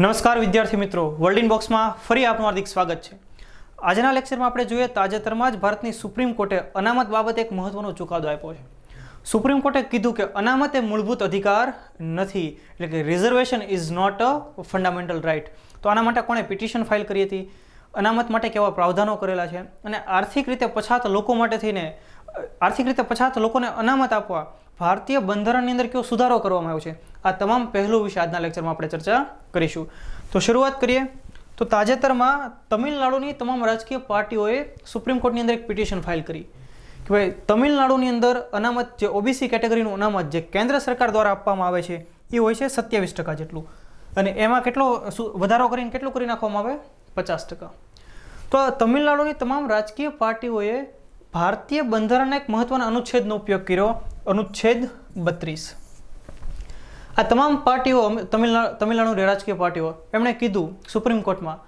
નમસ્કાર વિદ્યાર્થી મિત્રો, વર્લ્ડ ઇન બોક્સમાં ફરી આપનું હાર્દિક સ્વાગત છે। આજના લેક્ચરમાં આપણે જોઈએ તાજેતરમાં જ ભારતની સુપ્રીમ કોર્ટે અનામત બાબતે એક મહત્વનો ચુકાદો આપ્યો છે। સુપ્રીમ કોર્ટે કીધું કે અનામત એ મૂળભૂત અધિકાર નથી, એટલે કે reservation is not a fundamental right. તો આના માટે કોણે પિટિશન ફાઇલ કરી હતી, અનામત માટે કેવા પ્રાવધાનો કરેલા છે અને આર્થિક રીતે પછાત લોકો માટે થઈને આર્થિક રીતે પછાત લોકોને અનામત આપવા ભારતીય બંધારણની અંદર કેવો સુધારો કરવામાં આવ્યો છે, આ તમામ પહેલું વિશે આજના લેક્ચરમાં આપણે ચર્ચા કરીશું। તો શરૂઆત કરીએ તો તાજેતરમાં તમિલનાડુની તમામ રાજકીય પાર્ટીઓએ સુપ્રીમ કોર્ટની અંદર એક પિટિશન ફાઇલ કરી કે ભાઈ તમિલનાડુની અંદર અનામત જે ઓબીસી કેટેગરીનું અનામત જે કેન્દ્ર સરકાર દ્વારા આપવામાં આવે છે એ હોય છે 27% જેટલું, અને એમાં કેટલો વધારો કરીને કેટલું કરી નાખવામાં આવે 50%। તો તમિલનાડુની તમામ રાજકીય પાર્ટીઓએ ભારતીય બંધારણના એક મહત્વના અનુચ્છેદનો ઉપયોગ કર્યો, અનુચ્છેદ 32। આ તમામ પાર્ટીઓ તમિલનાડુની રાજકીય પાર્ટીઓ એમણે કીધું સુપ્રીમ કોર્ટમાં,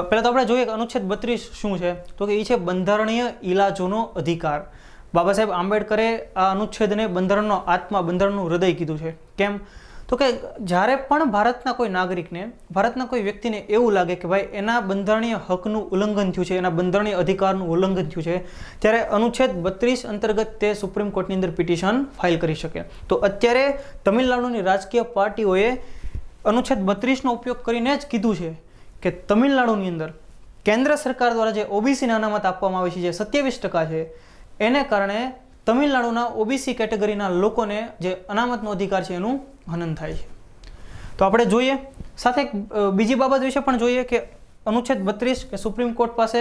પહેલાં તો આપણે જોઈએ કે અનુચ્છેદ 32 શું છે, તો કે એ છે બંધારણીય ઇલાજોનો અધિકાર। બાબા સાહેબ આંબેડકરે આ અનુચ્છેદને બંધારણનો આત્મા, બંધારણનું હૃદય કીધું છે। કેમ? તો કે જ્યારે પણ ભારતના કોઈ નાગરિકને, ભારતના કોઈ વ્યક્તિને એવું લાગે કે ભાઈ એના બંધારણીય હકનું ઉલ્લંઘન થયું છે, એના બંધારણીય અધિકારનું ઉલ્લંઘન થયું છે, ત્યારે અનુચ્છેદ 32 અંતર્ગત તે સુપ્રીમ કોર્ટની અંદર પિટિશન ફાઇલ કરી શકે। તો અત્યારે તમિલનાડુની રાજકીય પાર્ટીઓએ અનુચ્છેદ 32નો ઉપયોગ કરીને જ કીધું છે કે તમિલનાડુની અંદર કેન્દ્ર સરકાર દ્વારા જે ઓબીસીને અનામત આપવામાં આવે છે, જે 27% છે, એને કારણે તમિલનાડુના ઓબીસી કેટેગરીના લોકોને જે અનામતનો અધિકાર છે એનું હનન થાય છે। તો આપણે જોઈએ, સાથે બીજી બાબત વિશે પણ જોઈએ કે અનુચ્છેદ 32 કે સુપ્રીમ કોર્ટ પાસે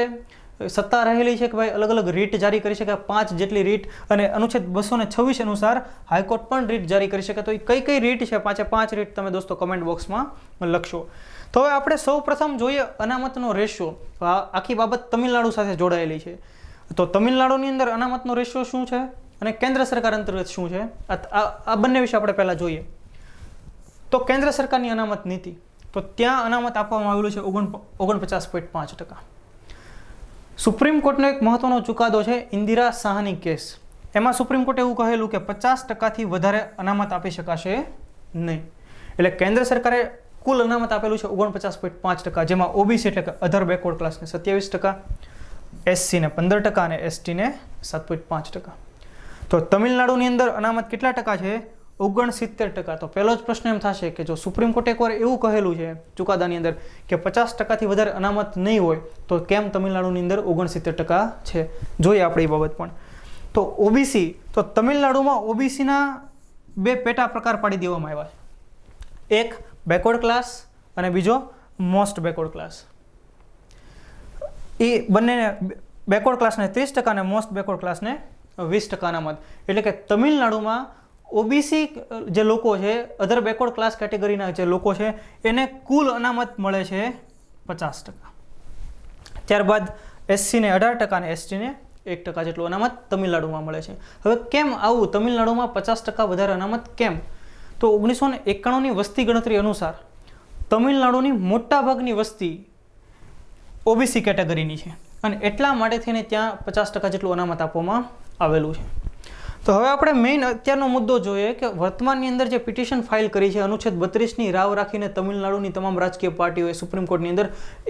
સત્તા રહેલી છે કે ભાઈ અલગ અલગ રીટ જારી કરી શકે, 5 જેટલી રીટ, અને અનુચ્છેદ 226 અનુસાર હાઈકોર્ટ પણ રીટ જારી કરી શકે। તો એ કઈ કઈ રીટ છે, 5 રીટ તમે દોસ્તો કમેન્ટ બોક્સમાં લખશો। તો હવે આપણે સૌ પ્રથમ જોઈએ અનામતનો રેશિયો। આખી બાબત તમિલનાડુ સાથે જોડાયેલી છે, તો તમિલનાડુની અંદર અનામતનો રેશિયો શું છે અને કેન્દ્ર સરકાર અંતર્ગત શું છે, આ બંને વિશે આપણે પહેલાં જોઈએ। તો કેન્દ્ર સરકારની અનામત નીતિ, તો ત્યાં અનામત આપવામાં આવેલું છે 49.5%। સુપ્રીમ કોર્ટનો એક મહત્વનો ચુકાદો છે ઇન્દિરા શાહની કેસ, એમાં સુપ્રીમ કોર્ટે એવું કહેલું કે 50%થી વધારે અનામત આપી શકાશે નહીં। એટલે કેન્દ્ર સરકારે કુલ અનામત આપેલું છે 49.5%, જેમાં ઓબીસી એટલે કે અધર બેકવર્ડ ક્લાસને 27%, એસસીને 15% અને એસટીને 7.5%। તો તમિલનાડુની અંદર અનામત કેટલા ટકા છે? 69%। તો પહેલો જ પ્રશ્ન એમ થશે કે જો સુપ્રીમ કોર્ટે એકવાર એવું કહેલું છે ચુકાદાની અંદર કે 50%થી વધારે અનામત નહીં હોય, તો કેમ તમિલનાડુની અંદર 69% છે? જોઈએ આપણે એ બાબત પણ। તો ઓબીસી, તો તમિલનાડુમાં ઓબીસીના બે પેટા પ્રકાર પાડી દેવામાં આવ્યા છે, એક બેકવર્ડ ક્લાસ અને બીજો મોસ્ટ બેકવર્ડ ક્લાસ। એ બંનેને બેકવર્ડ ક્લાસને 30% અને મોસ્ટ બેકવર્ડ ક્લાસને 20% અનામત। એટલે કે તમિલનાડુમાં ઓબીસી જે લોકો છે, અધર બેકવર્ડ ક્લાસ કેટેગરીના જે લોકો છે, એને કુલ અનામત મળે છે 50%। ત્યારબાદ એસસીને 18% અને એસટીને 1% જેટલું અનામત તમિલનાડુમાં મળે છે। હવે કેમ આવું તમિલનાડુમાં 50% વધારે અનામત કેમ? તો 1991ની વસ્તી ગણતરી અનુસાર તમિલનાડુની મોટાભાગની વસ્તી ઓબીસી કેટેગરીની છે, અને એટલા માટે થઈને ત્યાં 50% જેટલું અનામત આપવામાં આવેલું છે। તો હવે આપણે મેઇન અત્યારનો મુદ્દો જોઈએ કે વર્તમાનની અંદર જે પિટિશન ફાઇલ કરી છે અનુચ્છેદ 32ની રાવ રાખીને તમિલનાડુની તમામ રાજકીય પાર્ટીઓએ સુપ્રીમ કોર્ટની અંદર,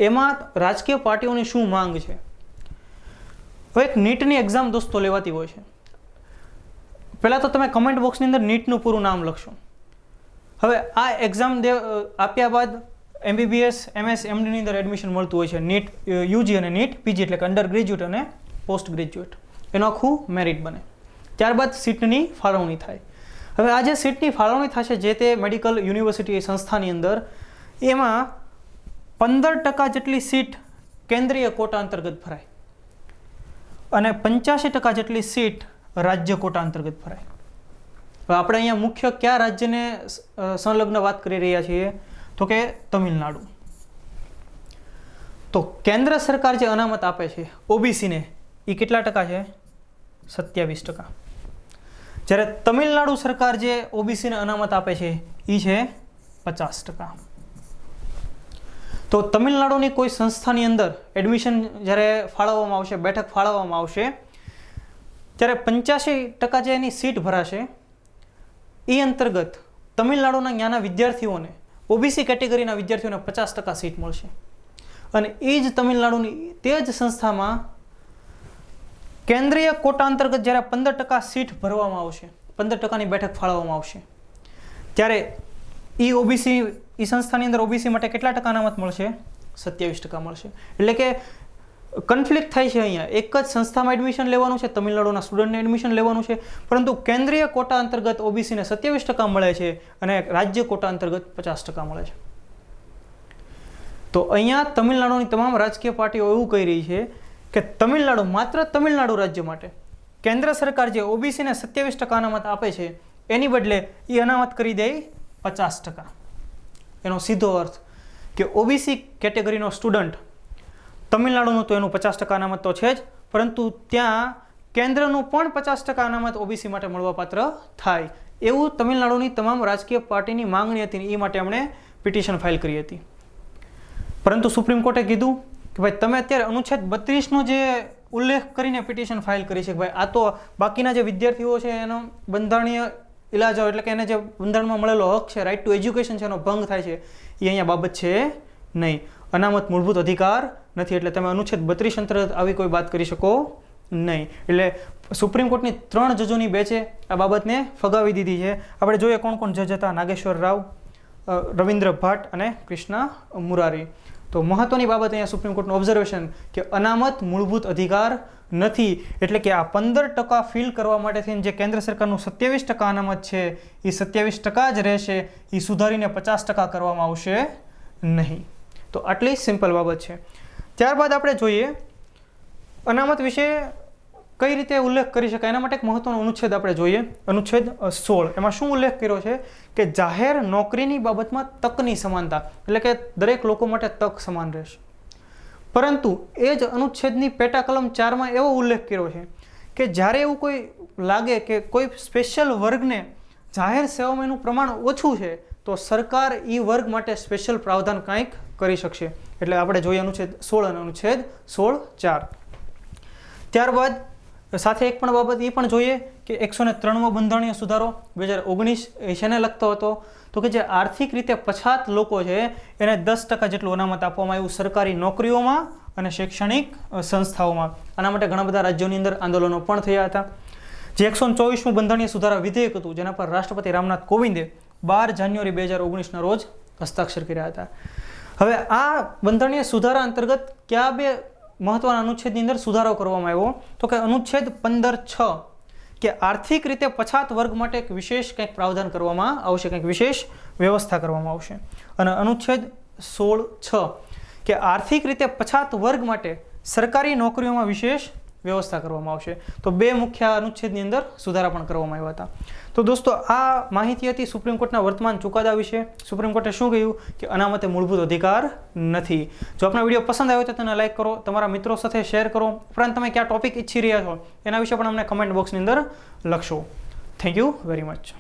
એમાં રાજકીય પાર્ટીઓની શું માંગ છે? હવે એક નીટની એક્ઝામ દોસ્તો લેવાતી હોય છે, પહેલાં તો તમે કમેન્ટ બોક્સની અંદર નીટનું પૂરું નામ લખશો। હવે આ એક્ઝામ આપ્યા બાદ એમબીબીએસ, એમએસ, એમડીની અંદર એડમિશન મળતું હોય છે, નીટ યુજી અને નીટ પીજી એટલે કે અંડર ગ્રેજ્યુએટ અને પોસ્ટ ગ્રેજ્યુએટ, એનું આખું મેરિટ બને। ત્યારબાદ સીટની ફાળવણી થાય। હવે આ જે સીટની ફાળવણી થશે જે તે મેડિકલ યુનિવર્સિટી સંસ્થાની અંદર, એમાં 15% જેટલી સીટ કેન્દ્રીય કોટા અંતર્ગત ભરાય અને 85% જેટલી સીટ રાજ્ય કોટા અંતર્ગત ભરાય। હવે આપણે અહીંયા મુખ્ય કયા રાજ્યને સંલગ્ન વાત કરી રહ્યા છીએ, તો કે તમિલનાડુ। તો કેન્દ્ર સરકાર જે અનામત આપે છે ઓબીસીને, એ કેટલા ટકા છે? 27%। જ્યારે તમિલનાડુ સરકાર જે ઓબીસીને અનામત આપે છે એ છે 50%। તો તમિલનાડુની કોઈ સંસ્થાની અંદર એડમિશન જ્યારે ફાળવવામાં આવશે, બેઠક ફાળવવામાં આવશે, ત્યારે 85% જે એની સીટ ભરાશે એ અંતર્ગત તમિલનાડુના ત્યાંના વિદ્યાર્થીઓને ઓબીસી કેટેગરીના વિદ્યાર્થીઓને 50% સીટ મળશે. અને એ જ તમિલનાડુની તે જ સંસ્થામાં કેન્દ્રીય કોટા અંતર્ગત જ્યારે 15% સીટ ભરવામાં આવશે, 15%ની બેઠક ફાળવવામાં આવશે, ત્યારે એ સંસ્થાની અંદર ઓબીસી માટે કેટલા ટકા અનામત મળશે? 27% મળશે. એટલે કે કન્ફ્લિક્ટ થાય છે અહીંયા. એક જ સંસ્થામાં એડમિશન લેવાનું છે, તમિલનાડુના સ્ટુડન્ટને એડમિશન લેવાનું છે, પરંતુ કેન્દ્રીય કોટા અંતર્ગત ઓબીસીને 27% મળે છે અને રાજ્ય કોટા અંતર્ગત 50% મળે છે. તો અહીંયા તમિલનાડુની તમામ રાજકીય પાર્ટીઓ એવું કહી રહી છે કે તમિલનાડુ, માત્ર તમિલનાડુ રાજ્ય માટે કેન્દ્ર સરકાર જે ઓબીસીને 27% અનામત આપે છે એની બદલે એ અનામત કરી દે 50%. એનો સીધો અર્થ કે ઓબીસી કેટેગરીનો સ્ટુડન્ટ તમિલનાડુનું તો એનું 50% અનામત તો છે જ, પરંતુ ત્યાં કેન્દ્રનું પણ 50% અનામત ઓબીસી માટે મળવાપાત્ર થાય, એવું તમિલનાડુની તમામ રાજકીય પાર્ટીની માંગણી હતી. એ માટે એમણે પિટિશન ફાઇલ કરી હતી. પરંતુ સુપ્રીમ કોર્ટે કીધું કે ભાઈ તમે અત્યારે અનુચ્છેદ 32નો જે ઉલ્લેખ કરીને પિટિશન ફાઇલ કરી છે કે ભાઈ આ તો બાકીના જે વિદ્યાર્થીઓ છે એનો બંધારણીય ઇલાજો, એટલે કે એને જે બંધારણમાં મળેલો હક છે, રાઇટ ટુ એજ્યુકેશન છે, એનો ભંગ થાય છે, એ અહીંયા બાબત છે નહીં. અનામત મૂળભૂત અધિકાર નથી, એટલે તમે અનુચ્છેદ 32 અંતર્ગત આવી કોઈ વાત કરી શકો નહીં. એટલે સુપ્રીમ કોર્ટની 3 જજોની બેચે આ બાબતને ફગાવી દીધી છે. આપણે જોઈએ કોણ કોણ જજ હતા: નાગેશ્વર રાવ, રવિન્દ્ર ભટ્ટ અને કૃષ્ણા મુરારી. તો મહત્વની બાબત અહીંયા સુપ્રીમ કોર્ટનું ઓબ્ઝર્વેશન કે અનામત મૂળભૂત અધિકાર નથી, એટલે કે આ 15% ફિલ કરવા માટે થઈને જે કેન્દ્ર સરકારનું 27% અનામત છે એ 27% જ રહેશે, એ સુધારીને 50% કરવામાં આવશે નહીં. તો આટલી સિમ્પલ બાબત છે. ત્યારબાદ આપણે જોઈએ અનામત વિશે કઈ રીતે ઉલ્લેખ કરી શકાય. એના માટે એક મહત્વનો અનુચ્છેદ આપણે જોઈએ, અનુચ્છેદ 16. એમાં શું ઉલ્લેખ કર્યો છે કે જાહેર નોકરીની બાબતમાં તકની સમાનતા, એટલે કે દરેક લોકો માટે તક સમાન રહેશે. પરંતુ એ જ અનુચ્છેદની પેટા કલમ 4માં એવો ઉલ્લેખ કર્યો છે કે જ્યારે એવું કોઈ લાગે કે કોઈ સ્પેશિયલ વર્ગને જાહેર સેવામાં એનું પ્રમાણ ઓછું છે તો સરકાર એ વર્ગ માટે સ્પેશિયલ પ્રાવધાન કંઈક કરી શકશે. એટલે આપણે જોઈએ અનુચ્છેદ 16 અને અનુચ્છેદ 16(4). ત્યારબાદ સાથે એક પણ બાબત એ પણ જોઈએ કે 103મો બંધારણીય સુધારો 2019 શેને લગતો હતો? તો કે જે આર્થિક રીતે પછાત લોકો છે એને 10% જેટલું અનામત આપવામાં આવ્યું સરકારી નોકરીઓમાં અને શૈક્ષણિક સંસ્થાઓમાં. આના માટે ઘણા બધા રાજ્યોની અંદર આંદોલનો પણ થયા હતા. જે 124મું બંધારણીય સુધારા વિધેયક હતું જેના પર રાષ્ટ્રપતિ રામનાથ કોવિંદે 12 જાન્યુઆરી 2019ના રોજ હસ્તાક્ષર કર્યા હતા. હવે આ બંધારણીય સુધારા અંતર્ગત કયા બે મહત્વના અનુચ્છેદની અંદર સુધારો કરવામાં આવ્યો? તો કે અનુચ્છેદ 15(6) કે આર્થિક રીતે પછાત વર્ગ માટે એક વિશેષ કંઈક પ્રાવધાન કરવામાં આવશે, કંઈક વિશેષ વ્યવસ્થા કરવામાં આવશે. અને અનુચ્છેદ 16(6) કે આર્થિક રીતે પછાત વર્ગ માટે સરકારી નોકરીઓમાં વિશેષ વ્યવસ્થા કરવામાં આવશે. તો બે મુખ્ય અનુચ્છેદની અંદર સુધારા પણ કરવામાં આવ્યા હતા. તો દોસ્તો આ માહિતી હતી સુપ્રીમ કોર્ટના વર્તમાન ચુકાદા વિશે. સુપ્રીમ કોર્ટે શું કહ્યું કે અનામત એ મૂળભૂત અધિકાર નથી. જો આપનો વિડીયો પસંદ આવ્યો તો તેને લાઈક કરો, તમારા મિત્રો સાથે શેર કરો. ઉપરાંત તમે કયા ટોપિક ઈચ્છી રહ્યા છો એના વિશે પણ અમને કમેન્ટ બોક્સની અંદર લખશો. Thank you very much.